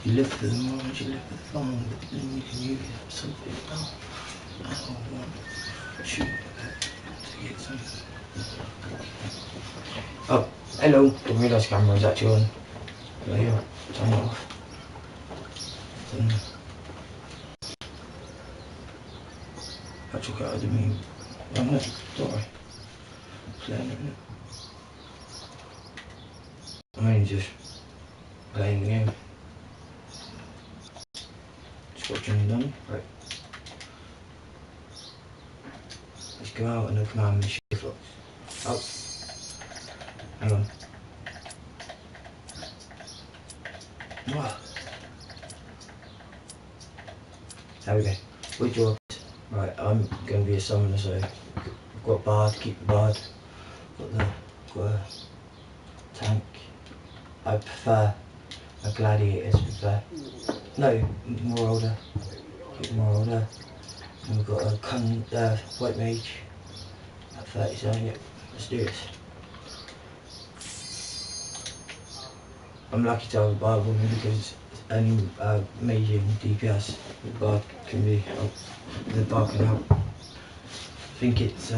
You live for the moment, you live for the fun, but then you can use it for something else. I don't want to shoot to get something. Oh, hello. Didn't realise camera was actually on. There you are. Turn it off. I took it out of the meme. Oh no, sorry. Playing it. I'm only just playing the game. Just watching done. Right. Let's go out and look around the shift locks. Oh. Hang on. Wow. There we go. Which one? Right, I'm going to be a summoner, so I've got a bard, keep the bard. Got a tank. I prefer a gladiator to be fair. No, marauder. Keep marauder. And we've got a white mage at 37. Yep, let's do this. I'm lucky to have a bard woman because any mage in DPS, the bard can be helped. The bard can help. I think it's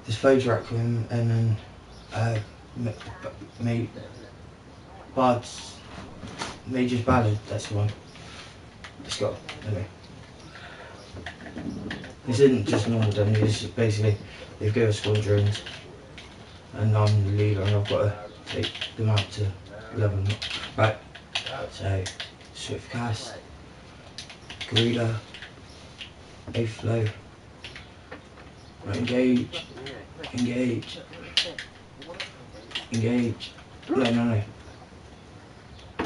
this Foes Requiem and then Bard's Mage's Ballad, that's the one. Let's go. Anyway. This isn't just normal done, this is basically they've given us squadrons and I'm the leader and I've got to take them out to level them up. Right, so Swift Cast, Garuda, A Flow, right, engage, engage, engage, no,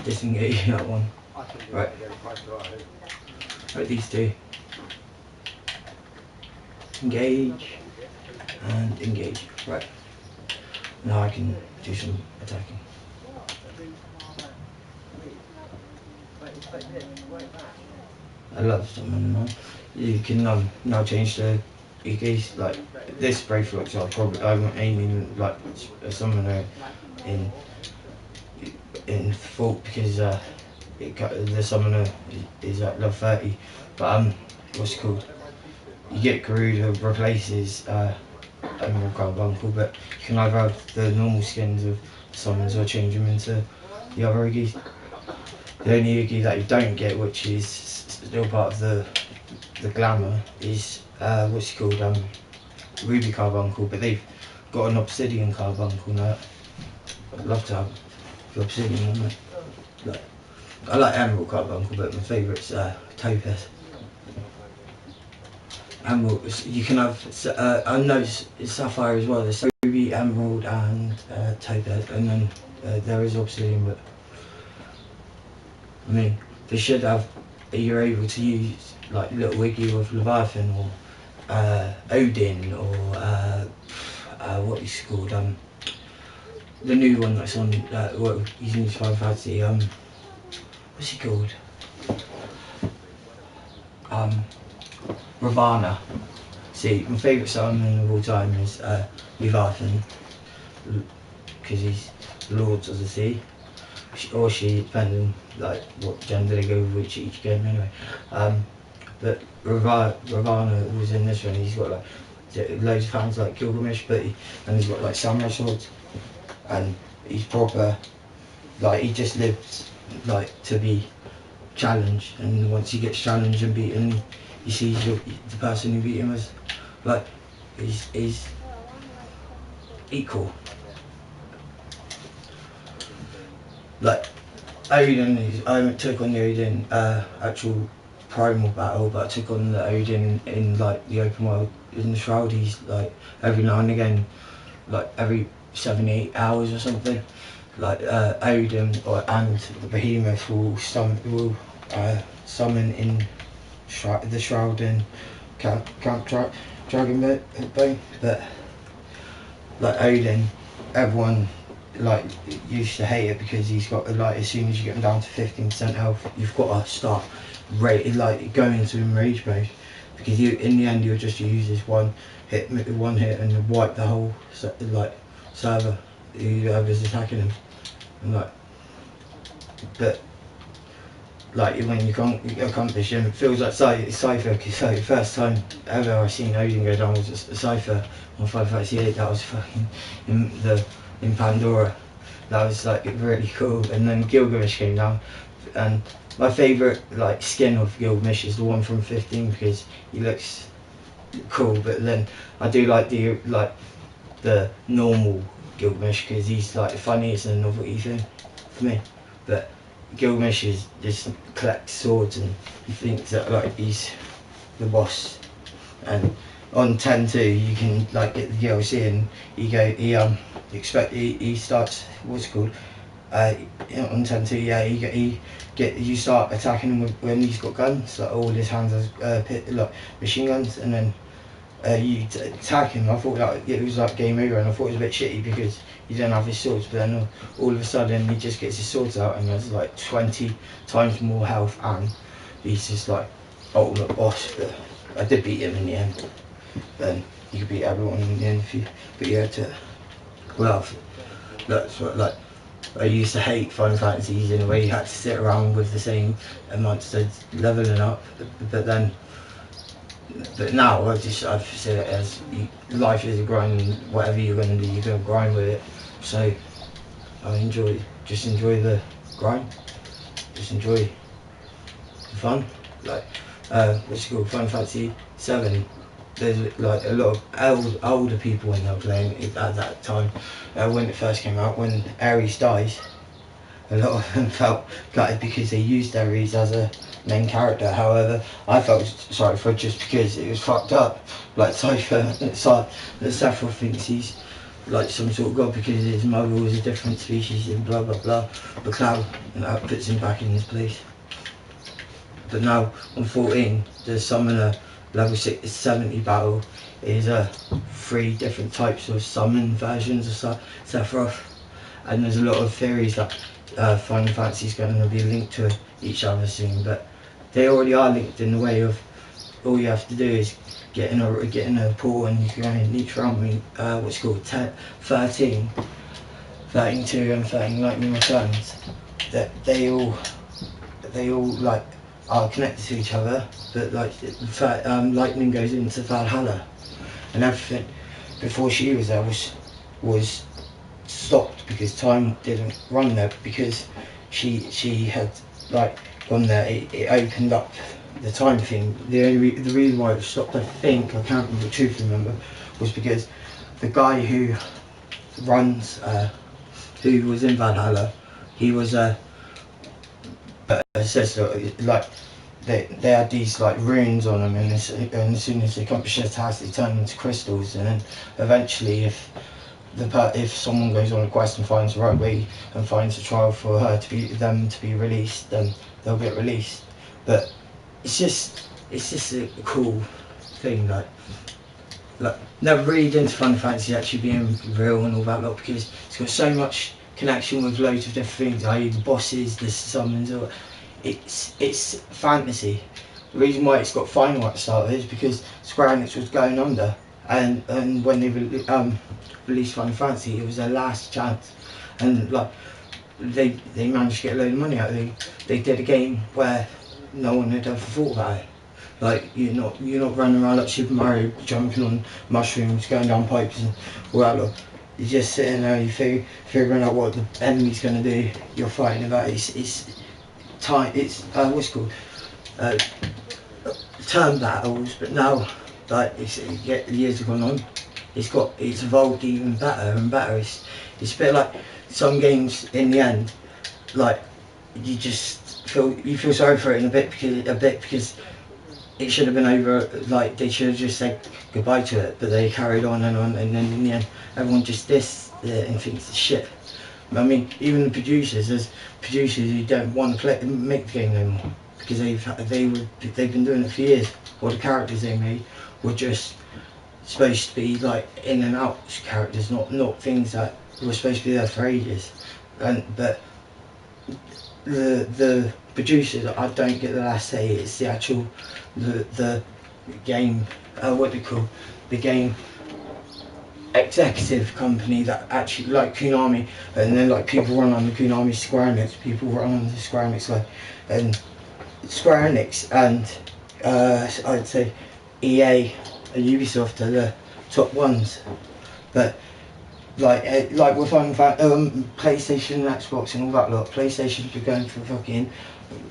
disengage that one, right, these two, engage, and engage, right, now I can do some attacking. I love someone now. You can now change the EKs, like this brave looks like I'm aiming like a summoner in default because the summoner is at level 30, but what's it called? You get Garuda replaces Emerald Carbuncle, but you can either have the normal skins of summons or change them into the other Iggies. The only Iggy that you don't get, which is still part of the glamour, is what's it called? Ruby Carbuncle, but they've got an Obsidian Carbuncle now. I'd love to have the Obsidian one. Like, I like Emerald Carbuncle, but my favourite's Topaz. Emerald, you can have, I know it's Sapphire as well. There's Ruby, Emerald, and Topaz, and then there is Obsidian. But I mean, they should have. You're able to use like little Wiggy with Leviathan or Odin or what is called the new one that's on what he's in his Final Fantasy. What's he called? Ravana. See, my favourite summon of all time is Leviathan, because he's Lords of the Sea, or she, depending like what gender they go with each game anyway. But Ravana was in this one. He's got like loads of fans like Gilgamesh, but and he's got like samurai swords, and he's proper. Like he just lives like to be challenged, and once he gets challenged and beaten, he sees the person who beat him as like he's equal. Like Odin, I took on the Odin actual primal battle, but I took on the Odin in like the open world in the Shroud. He's like every now and again, like every 7-8 hours or something, like Odin and the Behemoth will summon in the Shroud and Camp Dragon Bone. But like Odin, everyone like used to hate it because he's got like as soon as you get him down to 15% health, you've got to start like going into enrage mode, because you in the end you'll just use this one hit and wipe the whole like server whoever's attacking him. And like but like when you can't accomplish them, it feels like Cypher, because like, the first time ever I seen Odin go down was a Cypher on 538. That was fucking in Pandora. That was like really cool. And then Gilgamesh came down, and my favourite like skin of Gilgamesh is the one from 15 because he looks cool. But then I do like the normal Gilgamesh because he's like the funniest and novelty thing for me. But Gilgamesh is just collects swords and he thinks that like he's the boss. And on 10.2 you can like get the DLC and he starts what's it called on 10.2, yeah, you start attacking him when he's got guns, like all his hands has like machine guns, and then you attack him. I thought that it was like game over, and I thought it was a bit shitty because he didn't have his swords, but then all of a sudden he just gets his swords out and has like 20 times more health, and he's just like ultimate boss. But I did beat him in the end. Then you could beat everyone in the end if you, but you had to, well, that's what, like, I used to hate Final Fantasies in a way you had to sit around with the same monsters leveling up, but now I've seen it as life is a grind, and whatever you're going to do, you're going to grind with it. So I just enjoy the grind, just enjoy the fun. Like what's it called, Final Fantasy 7. There's like a lot of older people when they were playing it at that time. When it first came out, when Ares dies, a lot of them felt gutted because they used Ares as a main character. However, I felt sorry for it just because it was fucked up. Like Cypher, Sephiroth thinks he's like some sort of god because his mother was a different species and blah blah blah. But Cloud, and that puts him back in his place. But now on 14, the summoner level 70 battle is 3 different types of summon versions of Sephiroth, and there's a lot of theories that Final Fantasy is going to be linked to each other soon, but they already are linked in the way of all you have to do is get in a pool and you can go in each round me what's called 13, 13-2 and 13 Lightning Returns. That they all like are connected to each other, but like Lightning goes into Valhalla, and everything before she was there was stopped because time didn't run there because she had like gone there. It opened up the time thing. The reason why it was stopped, I think, I can't remember, truthfully remember, was because the guy who runs who was in Valhalla, he was says that like they had these like runes on them, and as soon as they accomplish their task, they turn into crystals, and then eventually if someone goes on a quest and finds the right way and finds a trial for them to be released, then they'll get released. But it's just a cool thing, like never read into Final Fantasy actually being real and all that lot, because it's got so much connection with loads of different things, i.e. the bosses, the summons, or it's fantasy. The reason why it's got final at the start is because Square Enix was going under, and when they released Final Fantasy, it was their last chance, and like they managed to get a load of money out of it. They did a game where no one had ever thought about it. Like you're not running around like Super Mario, jumping on mushrooms, going down pipes and all that lot. You're just sitting there, you figuring out what the enemy's gonna do. You're fighting about it. It's what's it called, turn battles. But now, like years have gone on, it's evolved even better and better. It's a bit like some games in the end, like you feel sorry for it in a bit because it should have been over. Like they should have just said goodbye to it, but they carried on, and then in the end everyone just dissed it and thinks it's shit. I mean, even the producers, there's producers who don't want to make the game anymore because they've been doing it for years. Or the characters they made were just supposed to be like in and out characters, not things that were supposed to be there for ages. But the producers, I don't get the last say. It's the actual the game, what they call the game executive company that actually, like Konami, and then like people run on the Konami Square Enix, people run on the Square Enix, like, and Square Enix and I'd say EA and Ubisoft are the top ones. But like with PlayStation and Xbox and all that lot, PlayStation's been going for fucking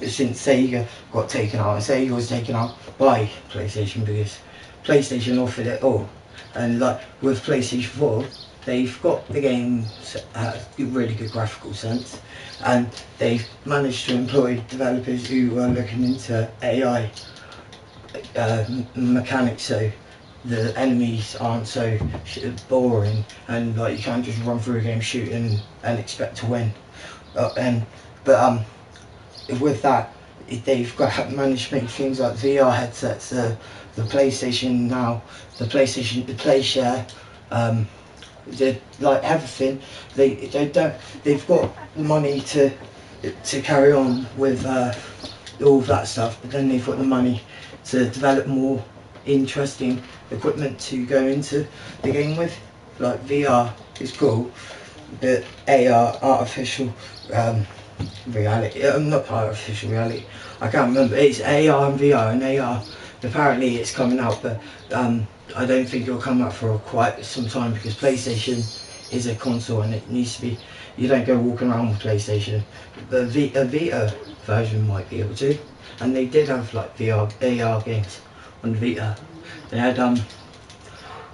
since Sega got taken out, and Sega was taken out by PlayStation because PlayStation offered it all. And like with PlayStation 4, they've got the games at a really good graphical sense, and they've managed to employ developers who are looking into AI mechanics, so the enemies aren't so boring, and like you can't just run through a game shooting and expect to win. But with that, they've got managed to make things like VR headsets, the PlayStation now, the PlayShare, like everything. They've got the money to carry on with all of that stuff, but then they've got the money to develop more interesting equipment to go into the game with. Like VR is cool, but AR, artificial reality, not artificial reality, I can't remember, it's AR and VR, and AR apparently it's coming out, but I don't think it'll come out for quite some time because PlayStation is a console and it needs to be, you don't go walking around with PlayStation. The Vita version might be able to, and they did have like VR, AR games on Vita. They had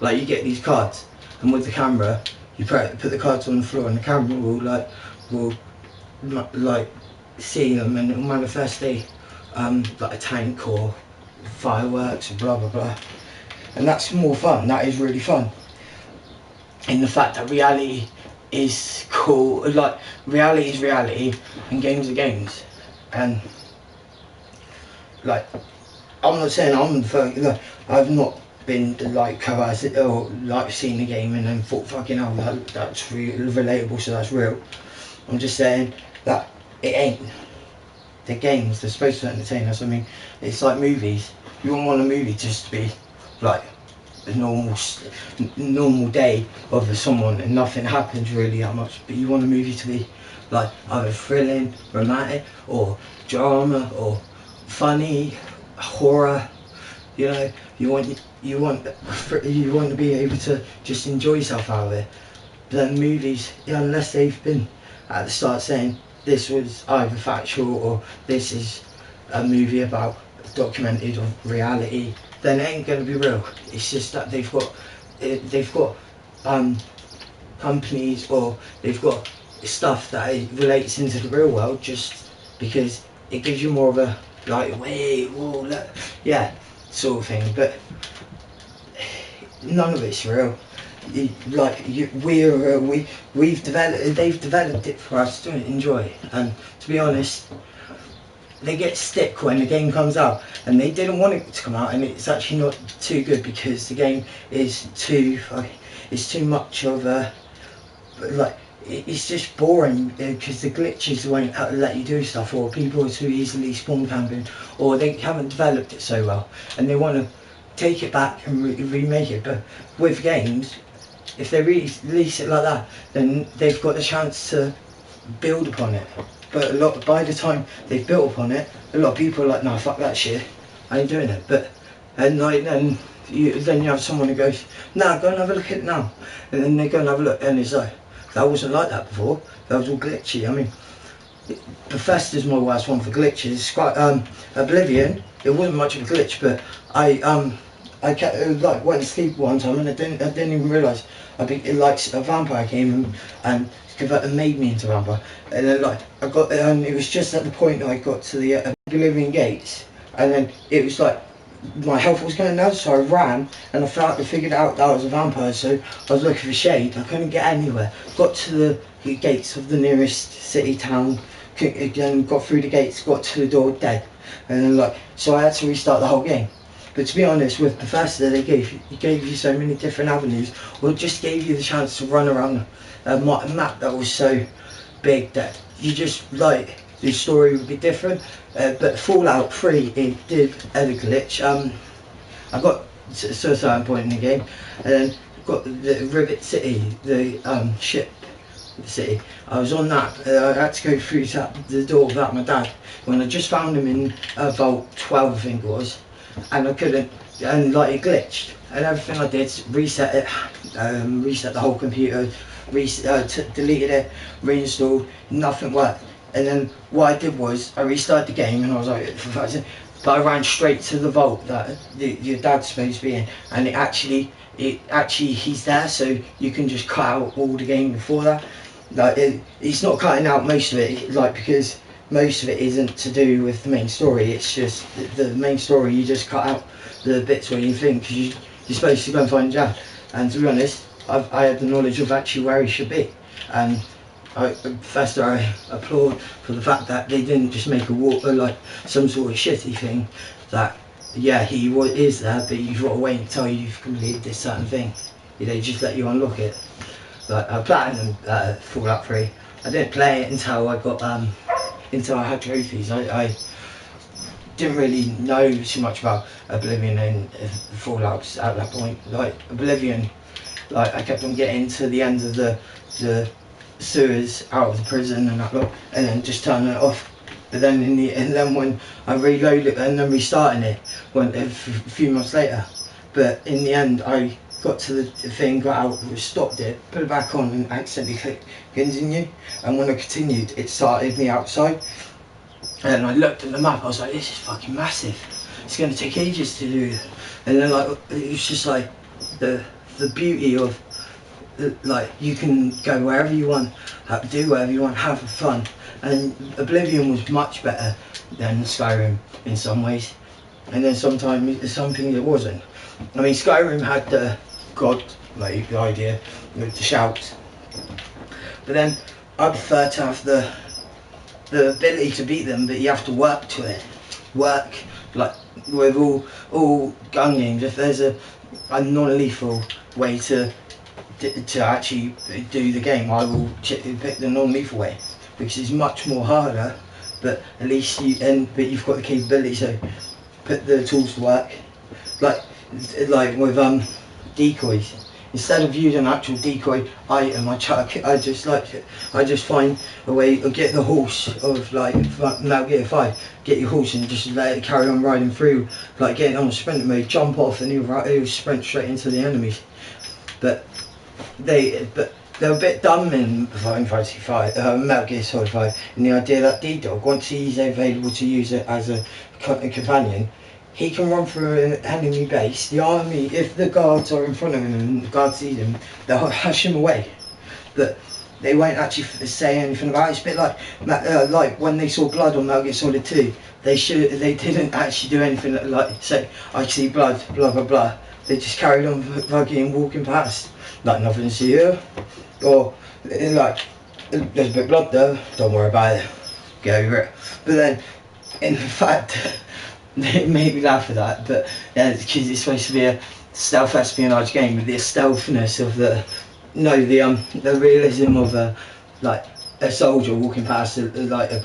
like you get these cards, and with the camera you put the cards on the floor, and the camera will see them, and it will manifest like a tank or fireworks and blah blah blah. And that's more fun. That is really fun. In the fact that reality is cool, like reality is reality and games are games. And like, I'm not saying like, I've not been like coerced or like seen a game and then thought fucking hell that's relatable, so that's real. I'm just saying that it ain't. The games, they're supposed to entertain us. I mean, it's like movies. You wouldn't want a movie just to be like a normal day of someone and nothing happens really that much, but you want a movie to be like either thrilling, romantic, or drama, or funny, horror. You know, you want to be able to just enjoy yourself out of it. But then movies, unless they've been at the start saying this was either factual or this is a movie about documented of reality, then it ain't going to be real. It's just that they've got companies, or they've got stuff that relates into the real world just because it gives you more of a like, wait, whoa, yeah, sort of thing. But none of it's real. They've developed it for us to enjoy, and to be honest, they get stick when the game comes out, and they didn't want it to come out, and it's actually not too good because the game is too much of a like, it's just boring because the glitches won't let you do stuff, or people are too easily spawn camping, or they haven't developed it so well and they want to take it back and remake it. But with games, if they release it like that, then they've got the chance to build upon it. But by the time they've built upon it, a lot of people are like, no, fuck that shit, I ain't doing it. Then you have someone who goes, nah, go and have a look at it now, and then they go and have a look, and it's like, that wasn't like that before, that was all glitchy. I mean, Bethesda's my worst one for glitches. It's quite, Oblivion, it wasn't much of a glitch, but I kept, like, went to sleep one time and I didn't even realise like a vampire came and made me into a vampire. And then like I got, it was just at the point I got to the Oblivion gates, and then it was like my health was going down, so I ran and I figured out that I was a vampire. So I was looking for shade. I couldn't get anywhere. Got to the gates of the nearest city town, again got through the gates, got to the door, dead. And then like, so I had to restart the whole game. But to be honest, with Bethesda, they gave you so many different avenues, or just gave you the chance to run around a map that was so big that you just, like, the story would be different. But Fallout 3, it did a glitch. I got to a certain point in the game, and then got the Rivet City, the ship city. I was on that. I had to go through the door without my dad when I just found him in vault 12, I think it was, and I couldn't, and like it glitched, and everything I did, reset it, reset the whole computer, deleted it, reinstalled, nothing worked. And then what I did was I restarted the game, and I was like, but I ran straight to the vault that your dad's supposed to be in, and it actually he's there, so you can just cut out all the game before that. Like it's not cutting out most of it, like, because most of it isn't to do with the main story. It's just the main story. You just cut out the bits where you think, because you're supposed to go and find your dad. And to be honest, I had the knowledge of actually where he should be, and first I applaud for the fact that they didn't just make a like some sort of shitty thing that, yeah, he is there, but you've got to wait until you've completed this certain thing. They just let you unlock it. Like Platinum Fallout 3, I didn't play it until I got until I had trophies. I didn't really know too much about Oblivion and Fallouts at that point. Like Oblivion, like I kept on getting to the end of the sewers out of the prison and that lot, and then just turning it off. But then then when I reloaded it and then restarting it went a few months later. But in the end I got to the thing, got out, stopped it, put it back on, and accidentally clicked continue. And when I continued, it started me outside. And I looked at the map, I was like, this is fucking massive. It's going to take ages to do. And then like it was just like the beauty of like you can go wherever you want, do whatever you want, have fun. And Oblivion was much better than Skyrim in some ways, and then sometimes something it wasn't. I mean, Skyrim had the god like the idea with the shouts, but then I prefer to have the ability to beat them, but you have to work to it. Work like with all gun games. If there's a non-lethal way to actually do the game, I will pick the non-lethal way, because it's much more harder, but at least but you've got the capability to put the tools to work. Like with decoys, instead of using an actual decoy item, I just find a way to get the horse of like Metal Gear 5, get your horse and just let it carry on riding through, like getting on a sprint mode, jump off and he'll sprint straight into the enemies. But they're a bit dumb in Metal Gear Solid 5, and the idea that D-Dog, once he's available to use it as a companion, he can run through an enemy base. The army, if the guards are in front of him and the guards see him, they'll hush him away. But they won't actually say anything about it. It's a bit like when they saw blood on Metal Gear Solid 2, they didn't actually do anything like say, I see blood, blah blah blah. They just carried on bugging and walking past, like nothing to see here. Or like, there's a bit of blood there, don't worry about it, get over it. But then, in fact, it made me laugh at that, but yeah, because it's supposed to be a stealth espionage game, with the stealthiness of the realism of like a soldier walking past like a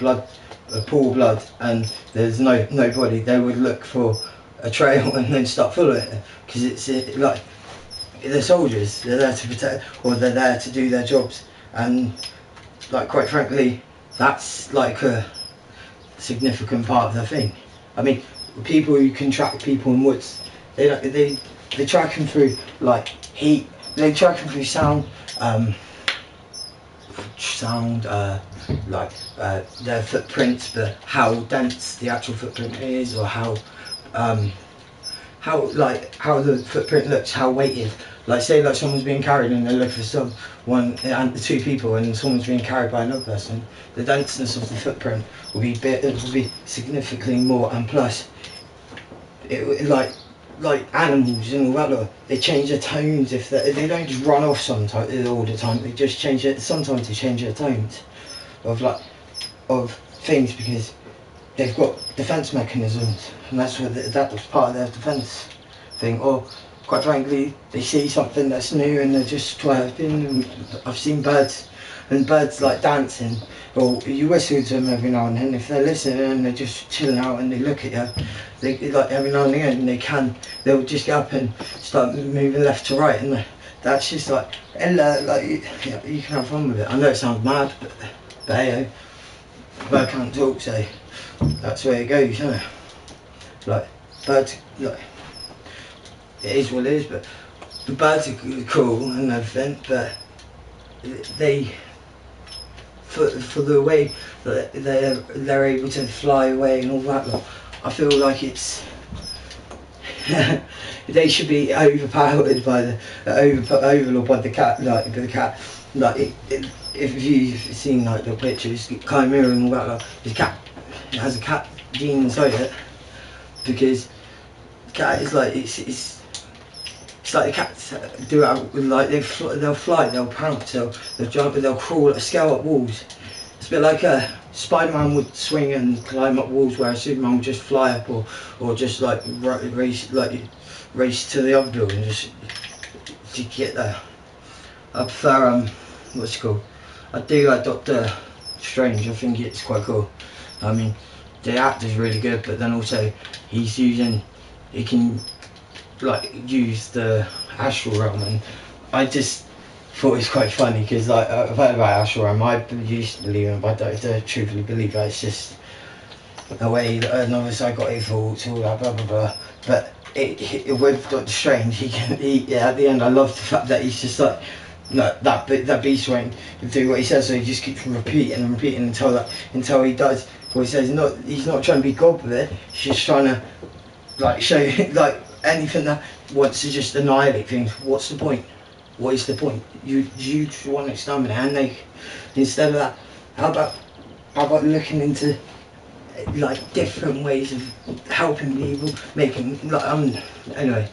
pool of blood, and there's nobody. They would look for a trail and then start following it, because it's like they're soldiers, they're there to protect, or they're there to do their jobs, and like quite frankly that's like a significant part of the thing. I mean, people who can track people in woods, they track them through like heat, they track them through sound, like their footprints, but how dense the actual footprint is, or how the footprint looks, how weighted. Like say like someone's being carried and they look for someone and the two people, and someone's being carried by another person, the denseness of the footprint will be significantly more, and plus like animals and all that, they change their tones. If they don't just run off sometimes all the time, they just change it. Sometimes they change their tones of things, because they've got defense mechanisms, and that's what that was part of their defense thing. Or quite frankly, they see something that's new and they're just twerping. I've seen birds like dancing, or you whistle to them every now and then. If they're listening and they're just chilling out and they look at you, they like every now and again they'll just get up and start moving left to right, and that's just like, hello, like you can have fun with it. I know it sounds mad, but hey, I can't talk, so that's where it goes, isn't it? Like birds, like it is what it is, but the birds are cool and everything, but they, for the way that they're able to fly away and all that lot, I feel like it's they should be overpowered by the overlord by the cat, like the cat, like if you've seen like the pictures, Chimera and all that lot, the cat, it has a cat gene inside it, because the cat is like it's like the cats do it, like they'll fly, they'll pounce, they'll jump, and they'll crawl, scale up walls. It's a bit like Spider-Man would swing and climb up walls, whereas Superman would just fly up, or just like race to the other building just to get there. I prefer what's it called? I do like Doctor Strange. I think it's quite cool. I mean, the actor's really good, but then also he can like use the astral realm, and I just thought it was quite funny because like I've heard about astral realm. I used to believe it, but I don't truthfully believe that. It's just a way that another psychotic thoughts, all that blah blah blah. But with Doctor Strange, he at the end, I love the fact that he's just like that beast won't do what he says, so he just keeps repeating and repeating until he does what he says. He's not trying to be God with it. He's just trying to like show like anything that wants to just annihilate things. What's the point? What is the point? You want to exterminate, and they, instead of that, how about looking into like different ways of helping people, making like anyway,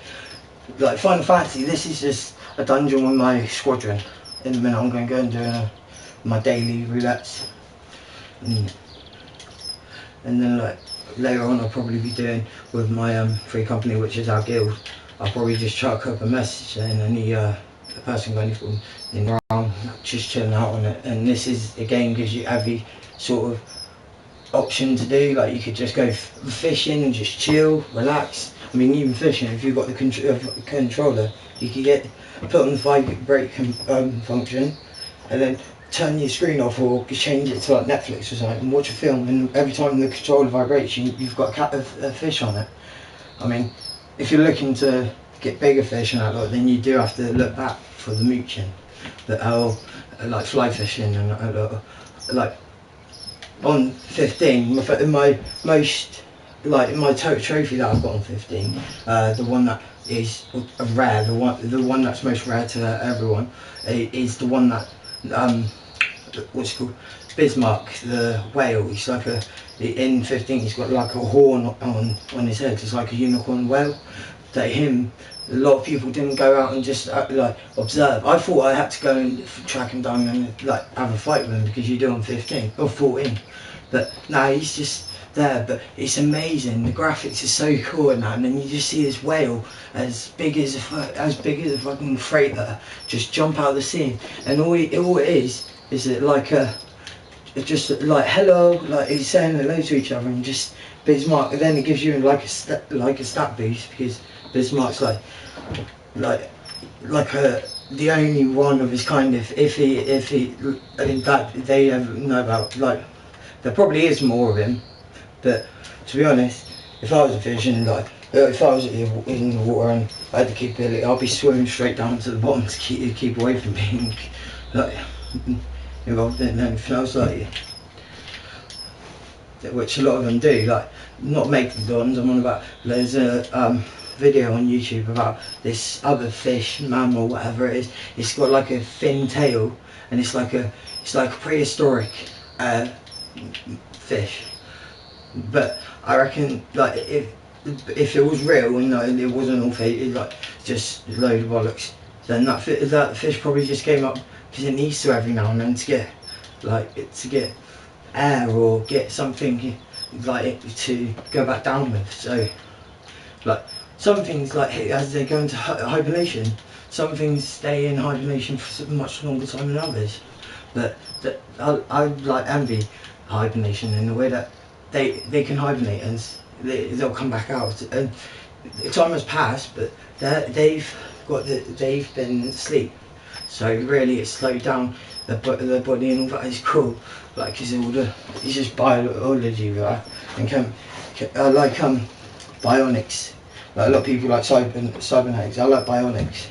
like Final Fantasy. This is just a dungeon with my squadron. In a minute, I'm going to go and do my daily roulettes, and then like later on, I'll probably be doing with my free company, which is our guild. I'll probably just chuck up a message saying any person got anything in wrong, just chilling out on it. And this is, again, gives you every sort of option to do. Like you could just go fishing and just chill, relax. I mean, even fishing, if you've got the controller, you could put on the vibrate function, and then turn your screen off or change it to like Netflix or something and watch a film, and every time the controller vibrates, you've got a fish on it. I mean, if you're looking to get bigger fish and that lot, then you do have to look back for the mooching, like fly fishing and like on 15, my most, like my total trophy that I've got on 15, the one that is rare, the one that's most rare to everyone, is the one that what's it called, Bismarck, the whale. He's like in 15 he's got like a horn on his head. It's like a unicorn whale. That a lot of people didn't go out and just like observe. I thought I had to go and track him down and like have a fight with him, because you do on 15 or 14, but no, he's just there. But it's amazing, the graphics are so cool and that, and then you just see this whale as big as a fucking freighter just jump out of the sea, and all it is it like just like hello, like he's saying hello to each other, and just Bismarck, and then it gives you like a stat boost, because Bismarck's like the only one of his kind, if he in fact they ever know about. Like there probably is more of him, but to be honest, if I was a fish and like if I was in the water and I had the capability, I'd be swimming straight down to the bottom to keep away from being like involved in anything else, like, which a lot of them do. Like, not making guns, I'm on about, there's a video on YouTube about this other fish, mammal, whatever it is. It's got like a thin tail, and it's like a prehistoric fish. But I reckon, like, if it was real and it wasn't all fake, like just a load of bollocks, then that fish probably just came up because it needs to every now and then to get air or get something like to go back down with. So like some things, like as they go into hibernation, some things stay in hibernation for much longer time than others. But I like envy hibernation in the way that they can hibernate and they'll come back out, and time has passed, but they've they've been asleep. So really, it slowed down the body and all that is cool. Like, cause it's just biology, right? And bionics. Like a lot of people like cybernetics. I like bionics.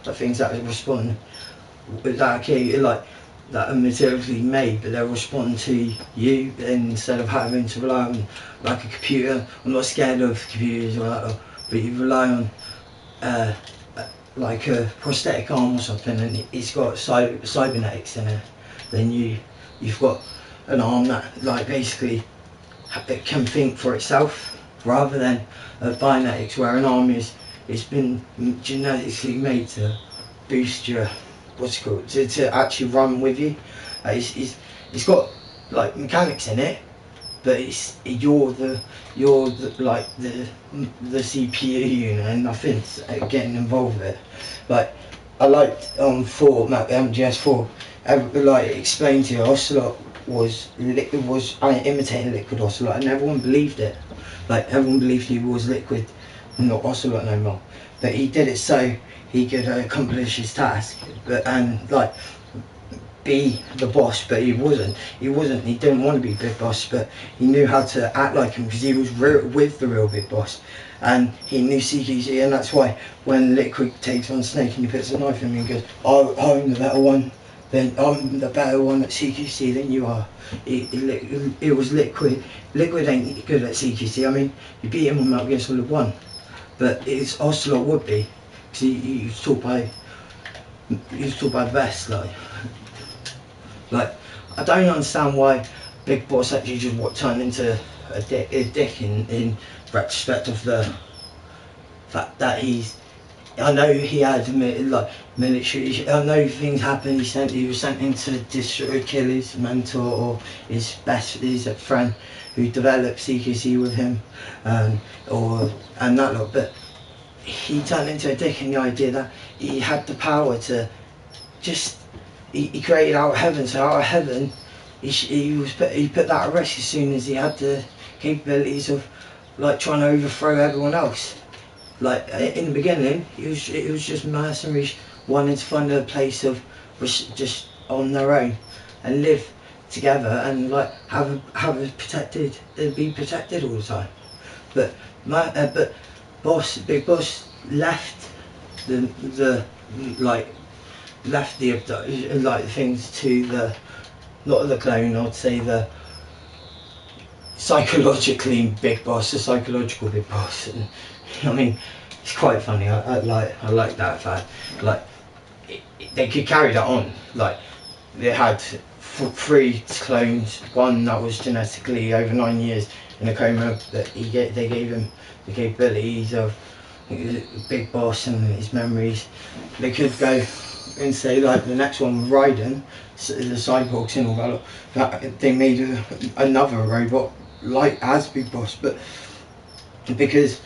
Like things that respond with that, okay, like that are materially made, but they'll respond to you instead of having to rely on like a computer. I'm not scared of computers or that, but you rely on like a prosthetic arm or something, and it's got cybernetics in it. Then you've got an arm that like basically it can think for itself, rather than binetics where an arm it's been genetically made to boost your what's it called, to actually run with you. It's got like mechanics in it, but you're the like the CPU unit, and nothing's getting involved with it. Like I liked MGS4, like explained to you, Ocelot was imitating liquid Ocelot, and everyone believed it. Like everyone believed he was liquid, not Ocelot no more. But he did it so he could accomplish his task, and like be the boss. But he wasn't. He didn't want to be big boss, but he knew how to act like him because he was with the real big boss, and he knew CQC, and that's why when Liquid takes on Snake and he puts a knife in him and goes, I'm the better one. Then I'm the better one at CQC than you are. It was Liquid. Liquid ain't good at CQC. I mean, you beat him on Metal Gear Solid 1, but it's Ocelot would be, because he was taught by the best. Like I don't understand why Big Boss actually just turned into a dick in retrospect of the fact that I know he had like military. I know things happened. He was sent in to kill his mentor or his friend who developed CQC with him, and that lot. But he turned into a dick in the idea that he had the power to just. He created Out of Heaven. So Out of Heaven, he put that at risk as soon as he had the capabilities of like trying to overthrow everyone else. Like in the beginning, it was just mercenaries wanting to find a place of just on their own and live together and like be protected all the time. But Big Boss left the things to the not the clone. I'd say the psychologically Big Boss, the psychological Big Boss. And I mean, it's quite funny. I like that fact. Like they could carry that on. Like they had 3 clones. One that was genetically over 9 years in a coma. That they gave him the capabilities of Big Boss and his memories. They could go and say like the next one, Raiden, the cyborgs and all that they made another robot like as Big Boss, but because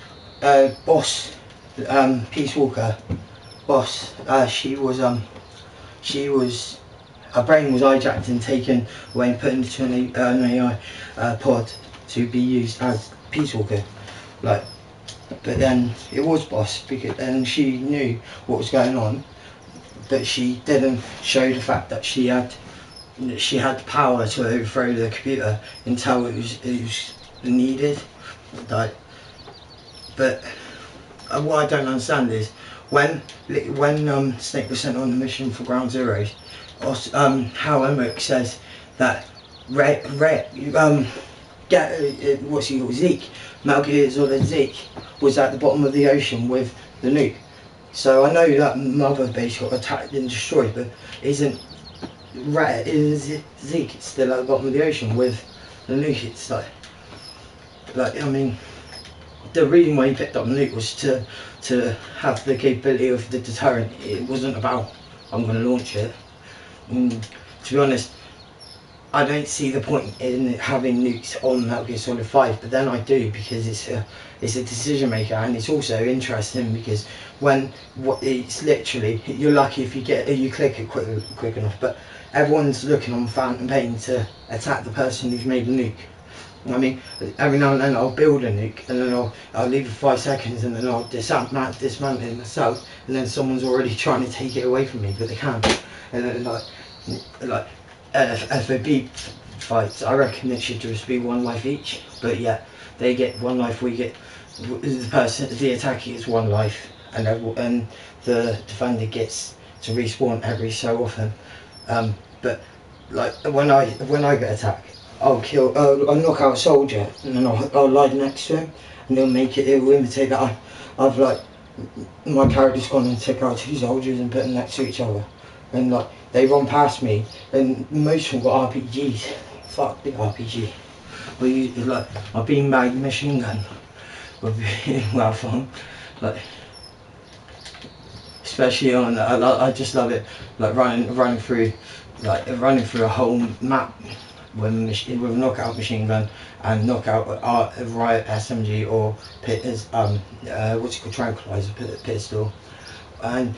Boss, Peace Walker, Boss, she was her brain was hijacked and taken away and put into an AI pod to be used as Peace Walker. Like, but then it was Boss because then she knew what was going on, but she didn't show the fact that she had the power to overthrow the computer until it was needed. Like, but what I don't understand is when Snake was sent on the mission for Ground Zeroes, how Emmerich says that what's he called, Zeke, Metal Gear Solid Zeke was at the bottom of the ocean with the nuke. So I know that Mother Base got attacked and destroyed, but isn't Zeke still at the bottom of the ocean with the nuke? It's like I mean, the reason why he picked up the nuke was to have the capability of the deterrent. It wasn't about I'm going to launch it. To be honest, I don't see the point in having nukes on Metal Gear Solid 5, but then I do, because it's a decision maker, and it's also interesting because it's literally, you're lucky if you click it quick enough, but everyone's looking on Phantom Pain to attack the person who's made the nuke. I mean, every now and then I'll build a nuke, and then I'll leave it for 5 seconds, and then I'll dismantle it myself, and then someone's already trying to take it away from me, but they can't. And then like FOB fights, I reckon it should just be 1 life each. But yeah, they get 1 life, we get the attacker gets 1 life, and the defender gets to respawn every so often. But like when I get attacked, I'll knock out a soldier, and then I'll lie next to him, and it'll imitate that I've like, my character's gone and took out 2 soldiers and put them next to each other, and like they run past me, and most of them got RPGs. Fuck the RPG. We use like a beanbag machine gun would be well fun, like especially on I just love it, like running through a whole map with a knockout machine gun and knockout riot SMG or what's it called, tranquilizer pistol, and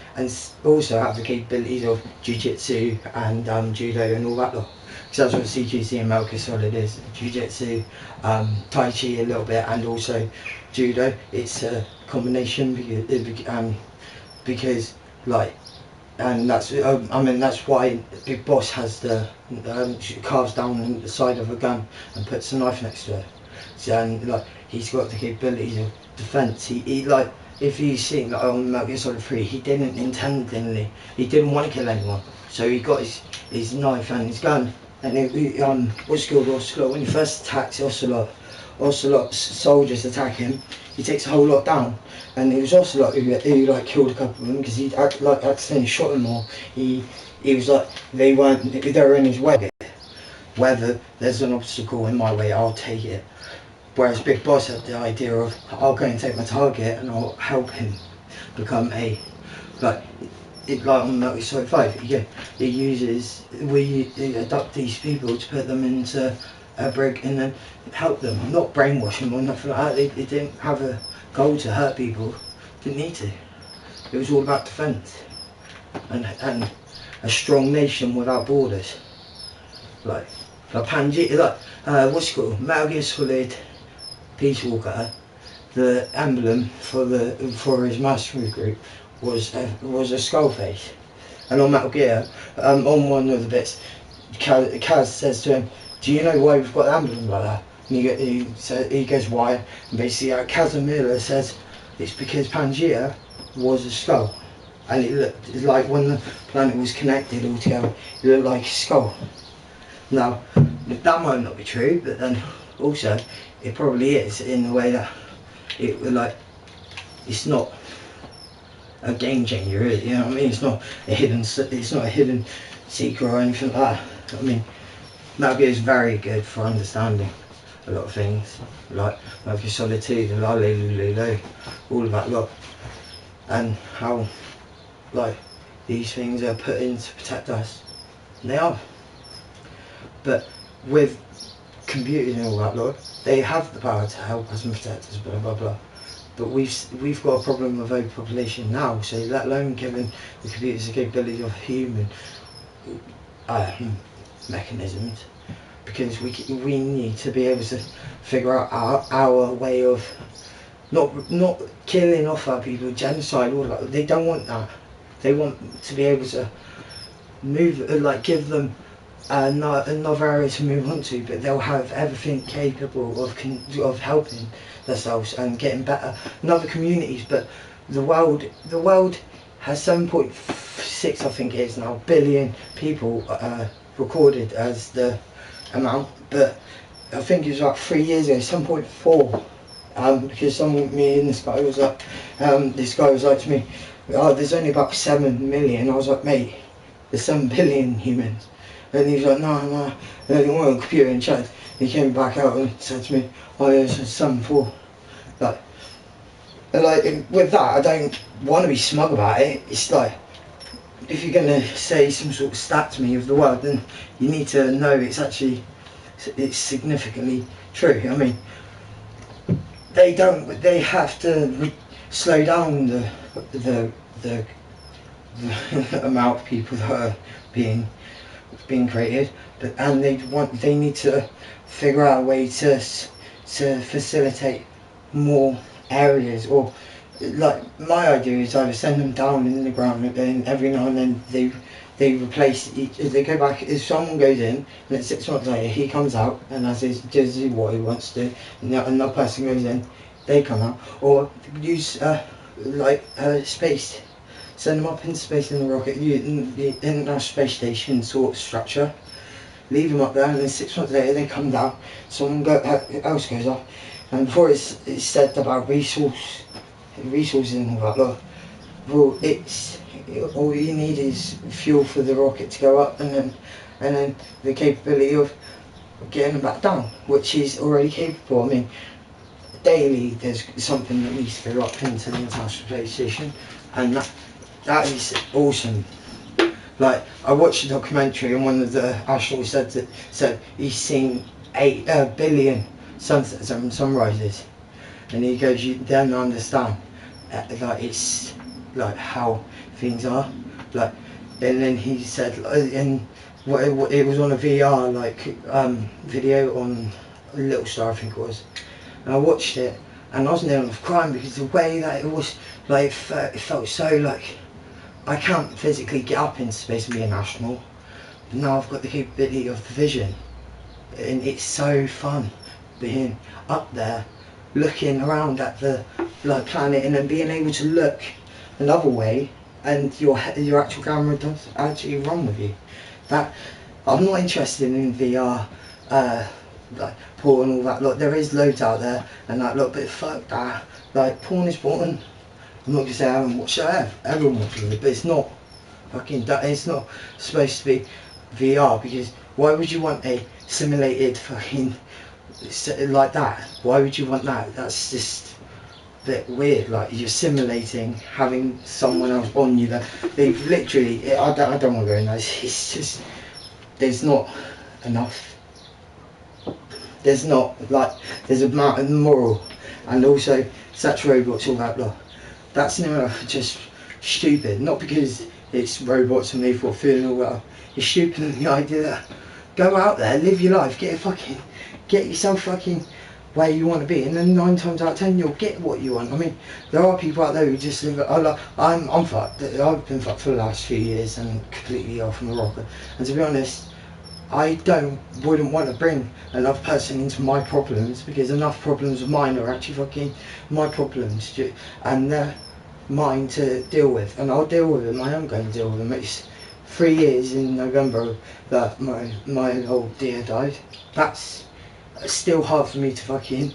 also have the capabilities of jiu-jitsu and judo and all that lot. Because that's what CQC and Metal Gear Solid is: jiu-jitsu, tai chi a little bit, and also judo. It's a combination because like. And that's that's why Big Boss has the carves down the side of a gun and puts a knife next to it. So, and like he's got the capabilities of defence. He like, if you see like on Metal Gear Solid 3, he didn't intentionally, he didn't want to kill anyone, so he got his knife and his gun. And what's called Ocelot, when he first attacks Ocelot's soldiers attack him, he takes a whole lot down, and it was Ocelot who like killed a couple of them because he accidentally shot them all. He was like, they were in his way. Whether there's an obstacle in my way, I'll take it. Whereas Big Boss had the idea of, I'll go and take my target and I'll help him become a like on Metal Gear Solid 5. We adopt these people to put them into a brig and then help them, not brainwash them or nothing like that. They didn't have a goal to hurt people, didn't need to. It was all about defence and a strong nation without borders. Like Pangaea, what's it called, Metal Gear Solid Peace Walker, the emblem for his mastery group was a skull face. And on Metal Gear, on one of the bits, Kaz says to him, "Do you know why we've got the emblem like that?" And he goes, "Why?" And basically Kaz and Miller says it's because Pangaea was a skull, and it looked like when the planet was connected all together, it looked like a skull. Now that might not be true, but then also it probably is, in the way that it's not a game changer, really. You know what I mean? It's not a hidden secret or anything like that. I mean, Metal Gear is very good for understanding a lot of things, like Metal Gear Solid 2, the la all of that lot, and how like these things are put in to protect us. And they are. But with computers and all that lot, they have the power to help us and protect us, blah blah blah. But we've got a problem of overpopulation now, so let alone giving the computers the capability of human mechanisms, because we need to be able to figure out our way of not killing off our people, genocide, all that. They don't want that. They want to be able to move, give them another area to move on to, but they'll have everything capable of helping themselves and getting better in other communities. But the world has 7.6, I think it is now, billion people recorded as the amount, but I think it was like 3 years ago, 7.4, because me and this guy was like, to me, "Oh, there's only about 7 million. I was like, "Mate, there's 7 billion humans." And he was like, "No. And then he went on the computer and checked. He came back out and said to me, "Oh, yeah, it's 7.4. Like with that, I don't want to be smug about it. It's like, if you're going to say some sort of stat to me of the world, then you need to know it's significantly true. I mean, they have to slow down the amount of people that are being created, and they need to figure out a way to facilitate more areas, or like my idea is either send them down in the ground and then every now and then they replace they go back. If someone goes in and then 6 months later he comes out and does what he wants to do, and another person goes in, they come out, or use space, send them up into space in the rocket, in the International Space Station sort of structure, leave them up there, and then 6 months later they come down, someone else goes off. And before it's said about resources and all that, look, well, all you need is fuel for the rocket to go up, and then the capability of getting them back down, which is already capable. I mean, daily there's something that needs to go up into the International Space Station, and that is awesome. Like, I watched a documentary and one of the astronauts said he's seen 8 billion sunsets and sunrises, and he goes, you don't understand like it's like how things are, like. And then he said, and it was on a VR video on Little Star, I think it was, and I watched it and I was nearly crying because the way that it was, like, it felt so like I can't physically get up into space and be an astronaut, but now I've got the capability of the vision, and it's so fun being up there looking around at the planet, and then being able to look another way and your actual camera does actually run with you. That I'm not interested in VR like porn and all that. Look, there is loads out there and that, look, but fuck that. Like, porn is porn. I'm not gonna say I haven't watched it, everyone watches it, but it's not fucking, it's not supposed to be VR, because why would you want a simulated fucking like that? Why would you want that? That's just a bit weird. Like, you're simulating having someone else on you that they've literally, I don't want to go in there. It's just, there's not enough. There's not, like, there's a amount of moral, and also such robots, all that, look, that's just stupid. Not because it's robots and therefore feeling all that. It's stupid in the idea that go out there, live your life, get yourself fucking where you want to be, and then 9 times out of 10 you'll get what you want. I mean, there are people out there who just live. I'm fucked. I've been fucked for the last few years and completely off from the rocket. And to be honest, I wouldn't want to bring another person into my problems, because enough problems of mine are actually fucking my problems, and they're mine to deal with, and I'll deal with them. I am going to deal with them. It's 3 years in November that my old dear died. That's still hard for me to fucking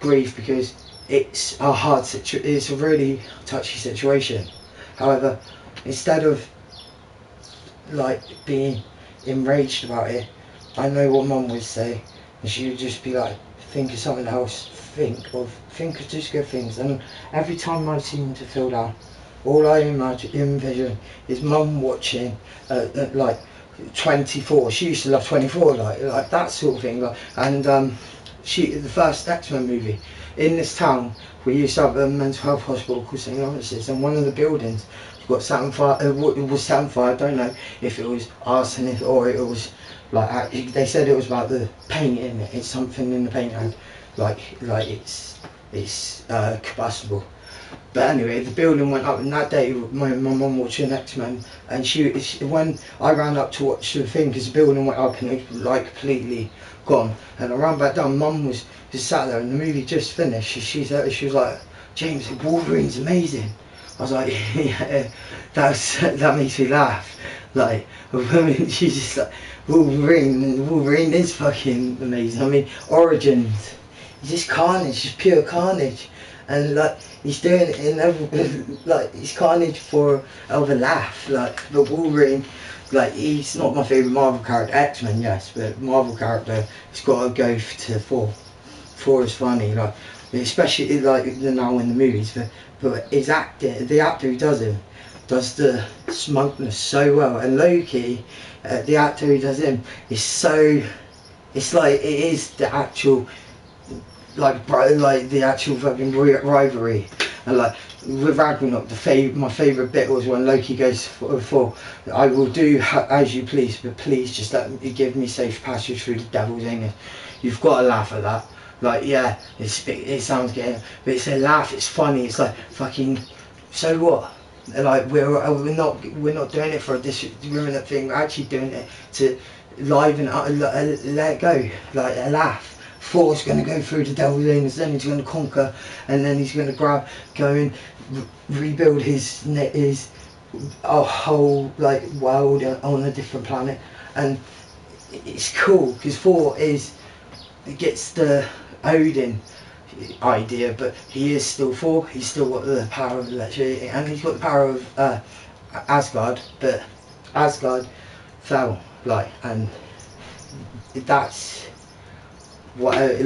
grieve, because it's a hard it's a really touchy situation. However, instead of like being enraged about it, I know what Mum would say, and she would just be like, think of something else, think of just good things. And every time I seem to feel down, all I envision is Mum watching like 24. She used to love 24, like that sort of thing. Like, and the first X-Men movie in this town, we used to have a mental health hospital called St. Lawrence's, and one of the buildings got set on fire. It was set on fire. I don't know if it was arson or it was like, they said it was about the paint in it. It's something in the paint, and like it's combustible. But anyway, the building went up, and that day my mum watching X-Men, and she when I ran up to watch the thing, because the building went up and it was like completely gone, and I ran back down. Mum was just sat there and the movie just finished. She was like, James, Wolverine's amazing. I was like, yeah, that makes me laugh. Like, she's just like, Wolverine is fucking amazing. I mean, Origins, it's just carnage, just pure carnage. And like, he's doing it in like, he's carnage for a laugh. Like, but Wolverine, like, he's not my favourite Marvel character. X-Men, yes, but Marvel character, it's got to go to Thor. Thor is funny, like, especially like now in the movies. But his actor, the actor who does him, does the smugness so well. And Loki, the actor who does him, is so, it's like, it is the actual, like the actual fucking rivalry. And like with Ragnarok, my favourite bit was when Loki goes for I will do as you please, but please just give me safe passage through the devil's anus. you've got to laugh at that. Like, yeah, it sounds gay, but it's a laugh, it's funny, it's like, fucking, so what? Like, we're not doing it for a discriminate thing, we're actually doing it to liven up, let it go, like a laugh. Thor's going to go through the devil's anus, then he's going to conquer, and then he's going to go and rebuild his whole like world on a different planet. And it's cool because Thor gets the Odin idea, but he is still Thor. He's still got the power of electricity, and he's got the power of Asgard, but Asgard fell, like, and that's what it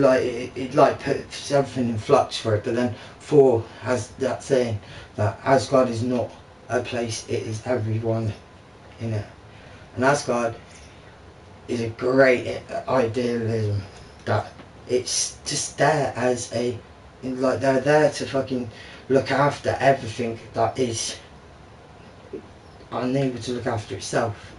like puts everything in flux for it. But then Thor has that saying that Asgard is not a place, it is everyone in it. And Asgard is a great idealism, that it's just there as a, like, they're there to fucking look after everything that is unable to look after itself.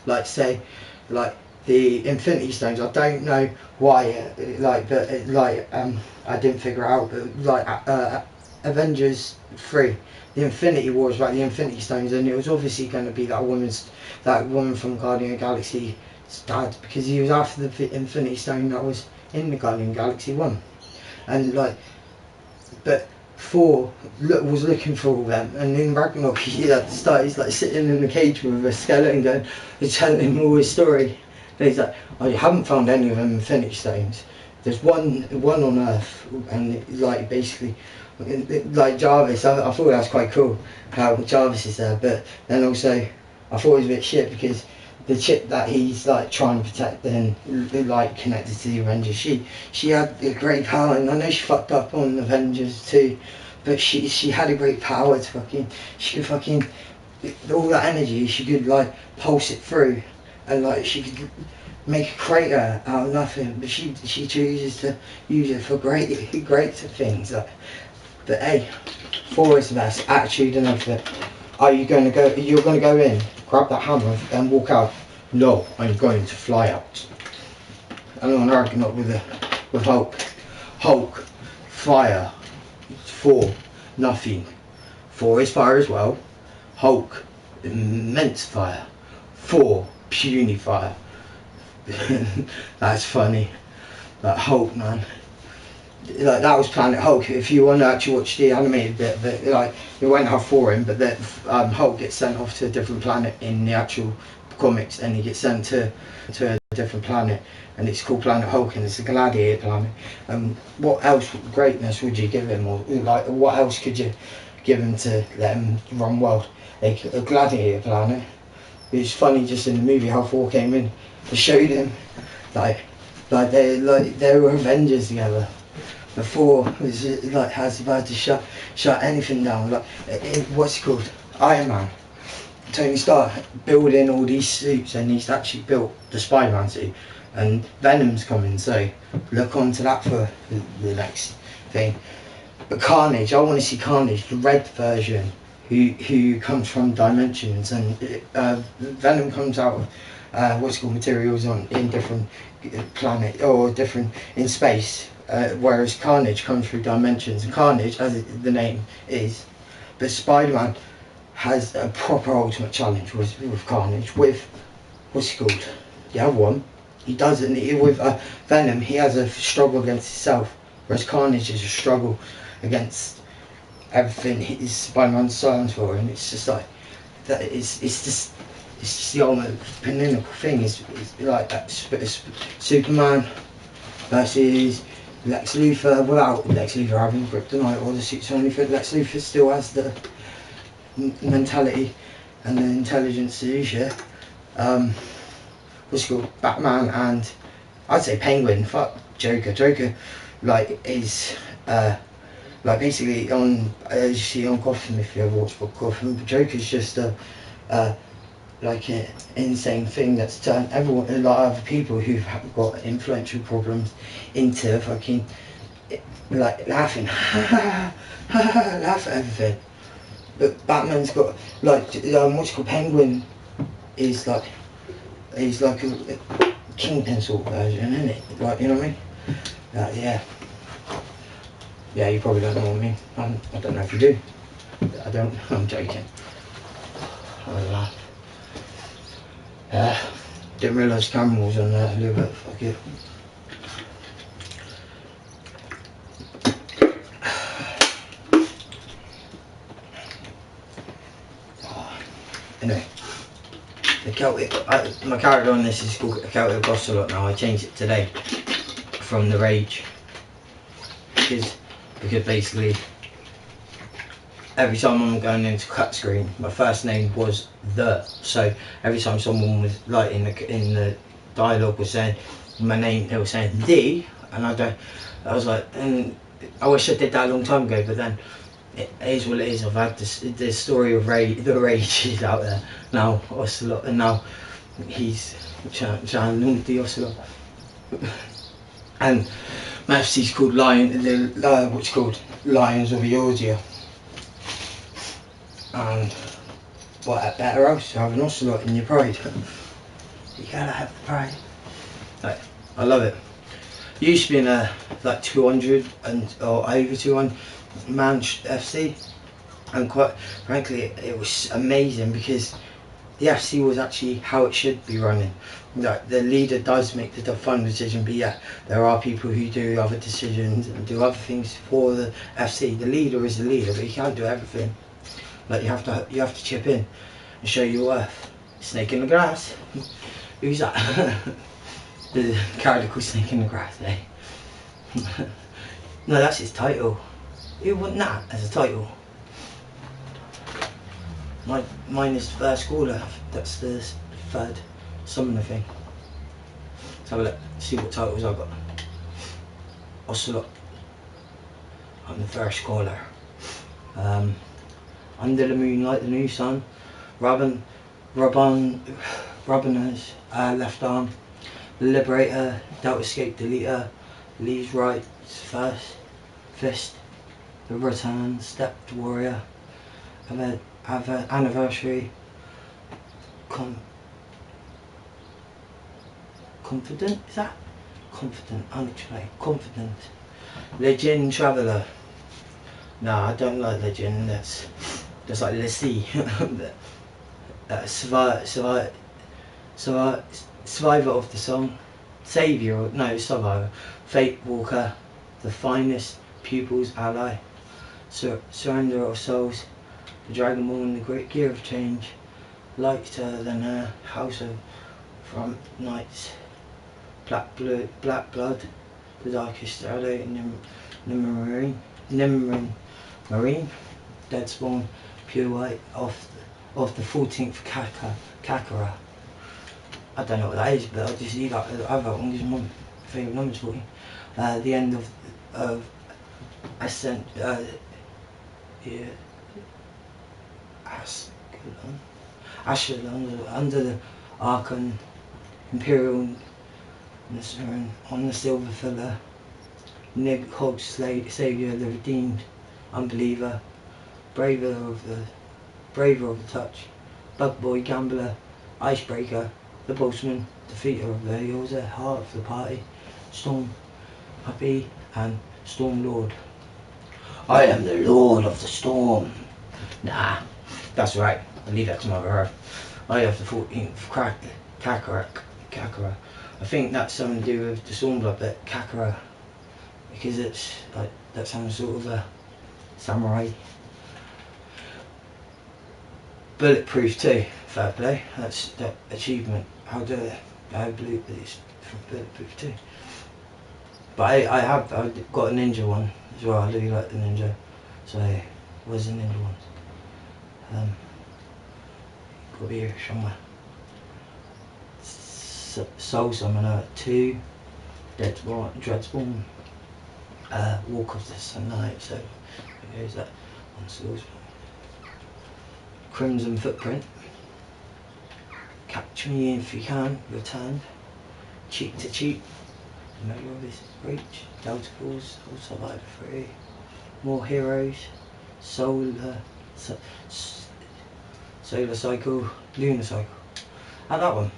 Like, say, like the Infinity Stones, I don't know why, like, but I didn't figure out, but like Avengers 3, the Infinity War was about the Infinity Stones, and it was obviously going to be that woman from Guardian of the Galaxy's dad, because he was after the Infinity Stone that was in the Guardian of the Galaxy 1, and like, but Thor was looking for all them, and in Ragnarok he at the start he's like sitting in the cage with a skeleton going, he's telling him all his story. And he's like, oh, you haven't found any of them Infinity Stones. There's one on Earth, and like basically, like Jarvis, I thought that was quite cool how Jarvis is there, but then also I thought it was a bit shit because the chick that he's like trying to protect and like connected to the Avengers, she had a great power, and I know she fucked up on Avengers too, but she had a great power to she could all that energy, she could like pulse it through, and like she could make a crater out of nothing, but she chooses to use it for greater things. Like, but hey, Thor is the best, attitude and everything. Are you going to go? You're going to go in, grab that hammer and walk out? No, I'm going to fly out. And I'm arguing up with Hulk. Hulk, fire. Thor, nothing. Thor is fire as well. Hulk, immense fire. Thor, puny fire. That's funny. That Hulk, man. Like, that was Planet Hulk. If you want to actually watch the animated bit, but like, it won't have Thor in, but then Hulk gets sent off to a different planet in the actual comics, and he gets sent to a different planet, and it's called Planet Hulk, and it's a gladiator planet. What else greatness would you give him, or like what else could you give him to let him run wild? A gladiator planet. It's funny just in the movie how Thor came in. They showed him like they were Avengers together. Before was like has about to shut anything down. Like what's it called? Iron Man. Tony Stark building all these suits, and he's actually built the Spider-Man suit. And Venom's coming, so look on to that for the next thing. But Carnage, I want to see Carnage, the red version, who comes from dimensions, and Venom comes out of what's called materials in different planet or different in space. Whereas Carnage comes through dimensions, and Carnage, as the name is, but Spider-Man has a proper ultimate challenge with Carnage, with what's he called, the other one. He doesn't, with Venom he has a struggle against himself, whereas Carnage is a struggle against everything Spider-Man stands for. And it's just like that, it's just the ultimate pinnacle thing, is like that Superman versus Lex Luthor, without Lex Luthor having kryptonite or the suits or anything. Lex Luthor still has the mentality and the intelligence to do shit. What's it called? Batman and I'd say Penguin. Fuck Joker. Joker, like, is like basically on, as you see on Gotham, if you ever watch Gotham, Joker's just like an insane thing that's turned everyone, a lot of other people who've got influential problems into fucking like laughing, laugh at everything. But Batman's got like what's called Penguin is like, he's like Kingpin sort of version, isn't it? Like, you know what I mean? Yeah. Yeah, you probably don't know what I mean. I don't know if you do. I don't. I'm joking. I laugh. Didn't realise camera was on there earlier, but fuck it. Anyway, the Celtic. My character on this is called Celtic Ocelot now. I changed it today from the Rage because basically every time I'm going into cut screen, my first name was so every time someone was like in the dialogue was saying my name, they were saying the, and I was like, and I wish I did that a long time ago, but then it is what it is. I've had the story of the Rage is out there now, Ocelot, and now he's Jean the Ocelot, and my FC's called what's called Lions of Eozra. And what a better house to have an Ocelot in your pride. You gotta have the pride. Like, I love it. Used to be in a like 200 or over 200 man FC, and quite frankly it was amazing because the FC was actually how it should be running. Like, the leader does make the final decision, but yeah, there are people who do other decisions and do other things for the FC. The leader is the leader, but he can't do everything. Like, you have to chip in and show your worth. Snake in the grass. Who's that? The character called Snake in the Grass, eh? No, that's his title. Who want that as a title? Mine is first caller. That's the third summoner thing. Let's have a look. See what titles I've got. Ocelot. I'm the first caller. Under the moonlight, the new sun. Robin's left arm. The liberator, Delta escape deleter. Lee's right first fist. The return, stepped warrior. Anniversary. Confident, is that? Confident, unexplained. Confident. Legend traveller. No, I don't like legend. That's like Lassie. Survivor of the song. Saviour, no, survivor. Fate walker. The finest pupils ally. Surrender of souls. The dragon woman, the great gear of change. Lighter than her. House of from nights. Black blood. The darkest shadow. Marine, dead spawn, pure white, off the 14th Kakara. I don't know what that is, but I'll just leave that other one because my favourite number's 14. The end of Ascent, Ashelon, under the Archon, Imperial, on the Silver Filler. Nig Hog Saviour, the redeemed, unbeliever, braver of the touch, bug boy, gambler, icebreaker, the postman, defeater of the Eozra, heart of the party, storm puppy, and storm lord. I am the lord of the storm. Nah, that's right. I leave that to Mother Earth. I have the 14th Kakara. I think that's something to do with the Stormblood bit, Kakara. Because it's like, that sounds sort of a samurai. Bulletproof too, fair play. That's that achievement. How blue is from Bulletproof too. But I've got a ninja one as well. I really like the ninja. So where's the ninja one? Got to be here somewhere. Soul Summoner 2, Dreadspawn. Walk of the Sunlight, so there goes that on Soul's Crimson Footprint. Catch me if you can, returned. Cheek to cheek. Measure of this breach. Delta Falls, Soul Survivor 3. More heroes. Solar Cycle, Lunar Cycle. And that one.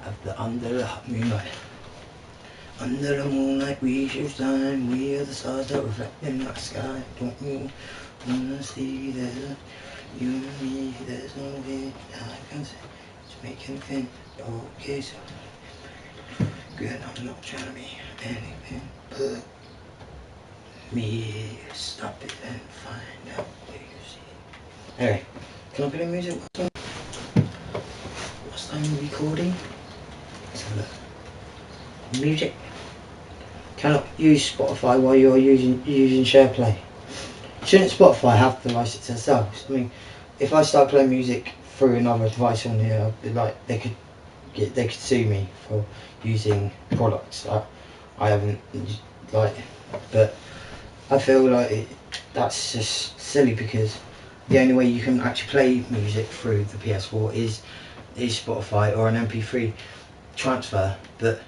of the under the moonlight. Under the moonlight we shall shine, we are the stars that reflect in the sky. Don't you wanna see that you and me, there's no way I can say to make anything okay, so good, I'm not trying to be anything but me. Stop it and find out what you see. Anyway, can I play music? What's time of recording? Let's have a look. Music. Cannot use Spotify while you're using SharePlay. Shouldn't Spotify have the license themselves? I mean, if I start playing music through another device on here, like they could sue me for using products I haven't like. But I feel like that's just silly, because the only way you can actually play music through the PS4 is Spotify or an MP3 transfer. But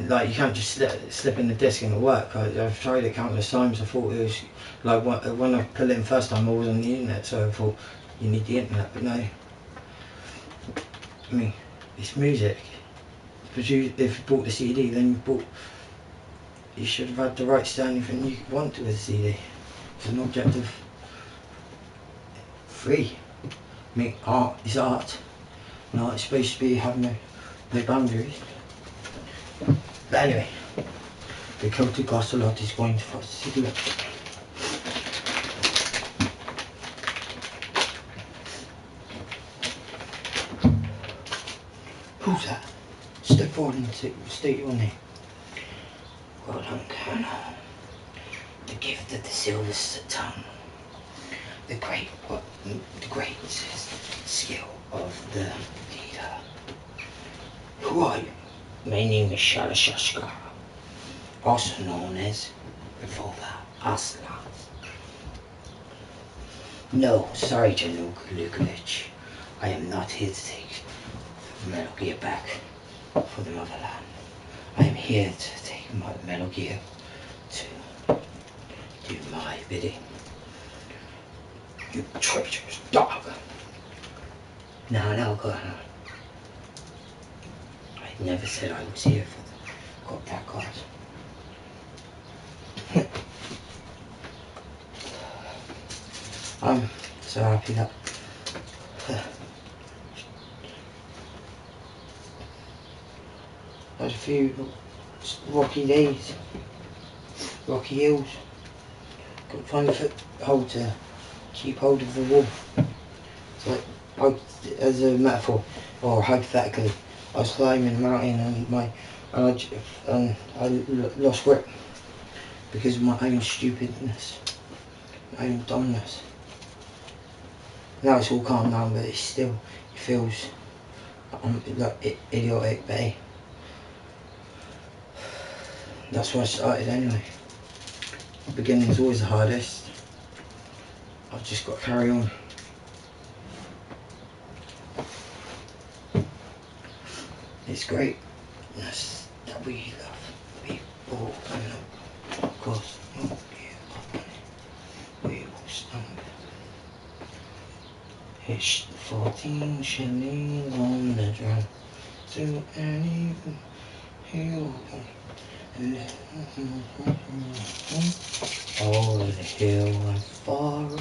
like you can't just slip in the disc and it'll work. I've tried it countless times. I thought it was like when I put it in first time I was on the internet, so I thought you need the internet, but no. I mean, it's music. If you bought the CD, then you should have had the rights to anything you want to with the CD. It's an object of free. I mean, art is art. And art is supposed to be having no boundaries. But anyway, the Celtic Ocelot is going for a cigarette. Who's that? Step forward and state your name. Well done, Colonel. The gift of the silver tongue. The great skill of the leader. Who are you? My name is Shalashashka, also known as Revolver Asla. No, sorry, General Lukovic. I am not here to take the Metal Gear back for the motherland. I am here to take my Metal Gear to do my bidding. You treacherous dog. No, Colonel. I never said I was here for the that cause. I'm so happy that there's a few rocky days, rocky hills. Couldn't find a foothold to keep hold of the wall. It's like, as a metaphor, or hypothetically, I was climbing a mountain and I lost grip because of my own stupidness, my own dumbness. Now it's all calmed down, but it feels like idiotic, but hey, that's where I started anyway. The beginning's always the hardest. I've just got to carry on. It's great. That's that we love people, and of course, not give up. We will stand. It's 14 shillings on the drum to any hill. Over the hill and far away.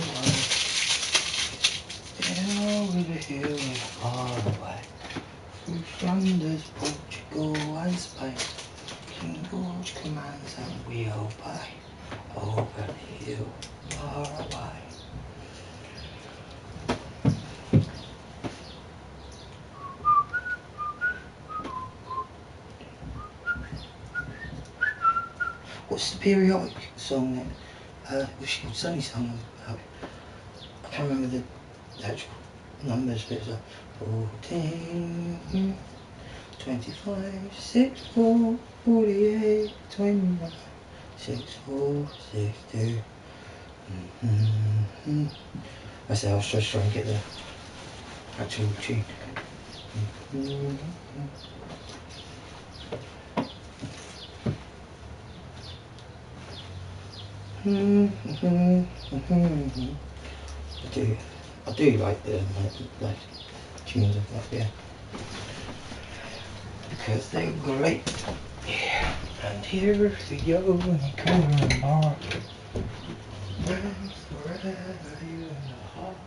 Over the hill and far away. Through Flanders, Portugal and Spain. King George commands and we obey. Over the hill, far away. What's the periodic song that which called Sunny Song about? I can't remember the actual numbers, but it's like 14, 25, 6, 4, 48, 21, 6, 4, 6, 2. I said I was just trying to get the actual tune. I do like the like tunes of that, yeah. Cause they're great. Yeah. And here the only coming mark. Friends forever in the heart.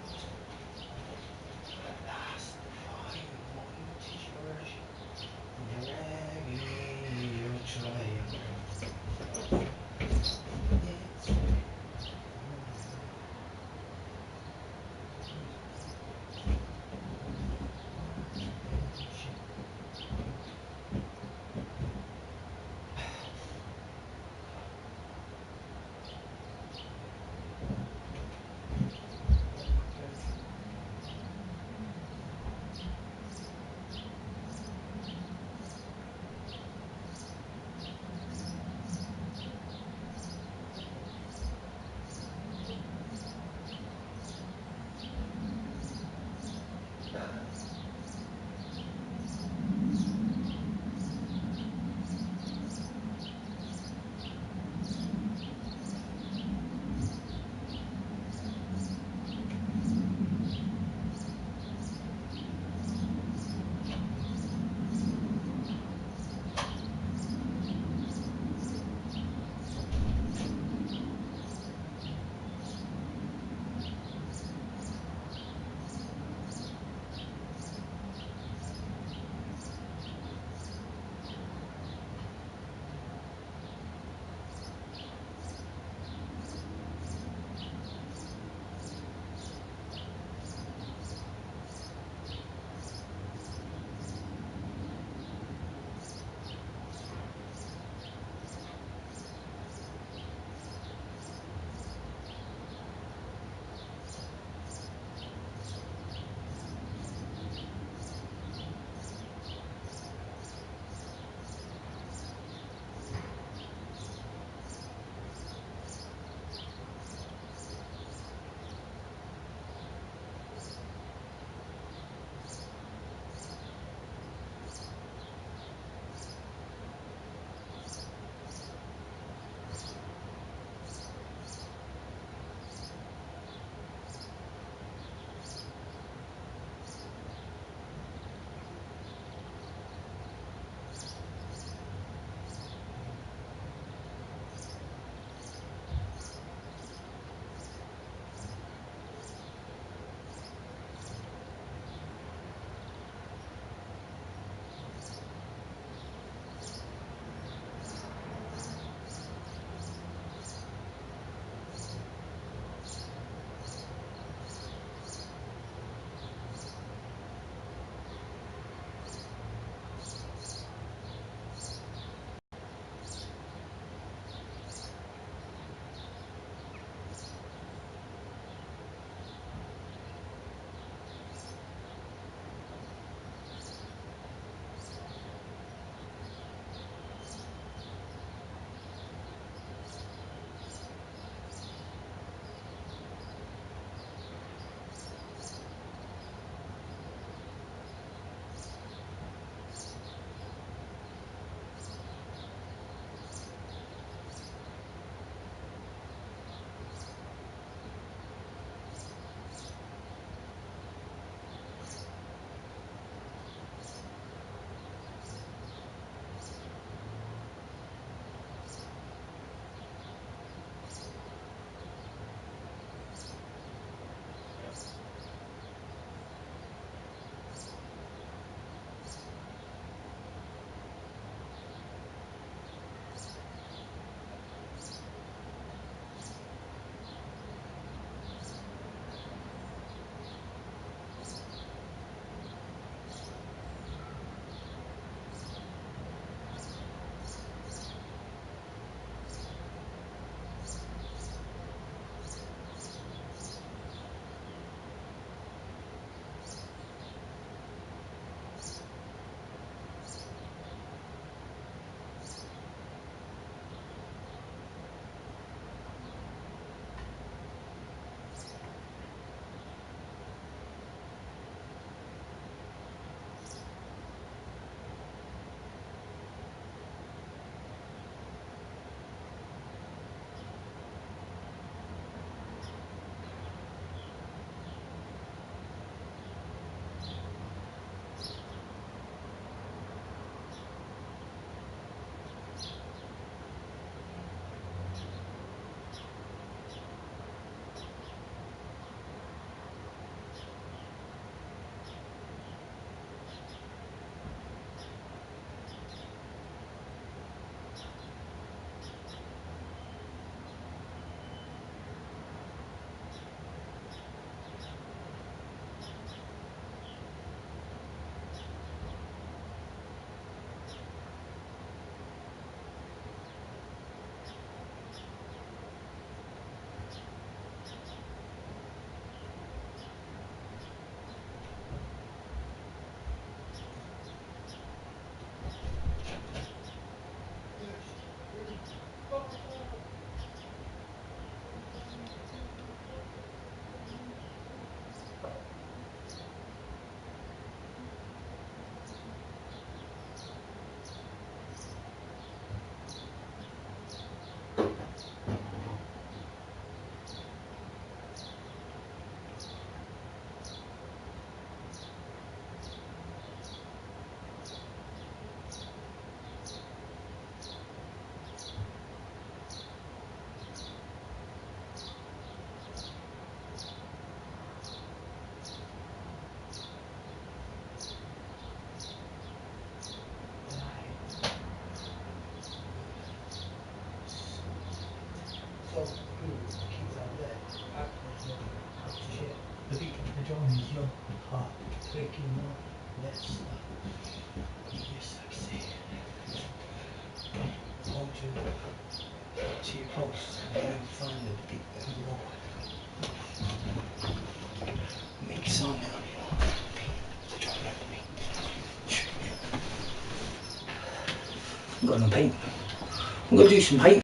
Last final one to yours. Your triumph. making more, less yes, sexy. Hold your to your pulse and then find a bit more. Mix on now. I've got no paint. I'm gonna do some paint.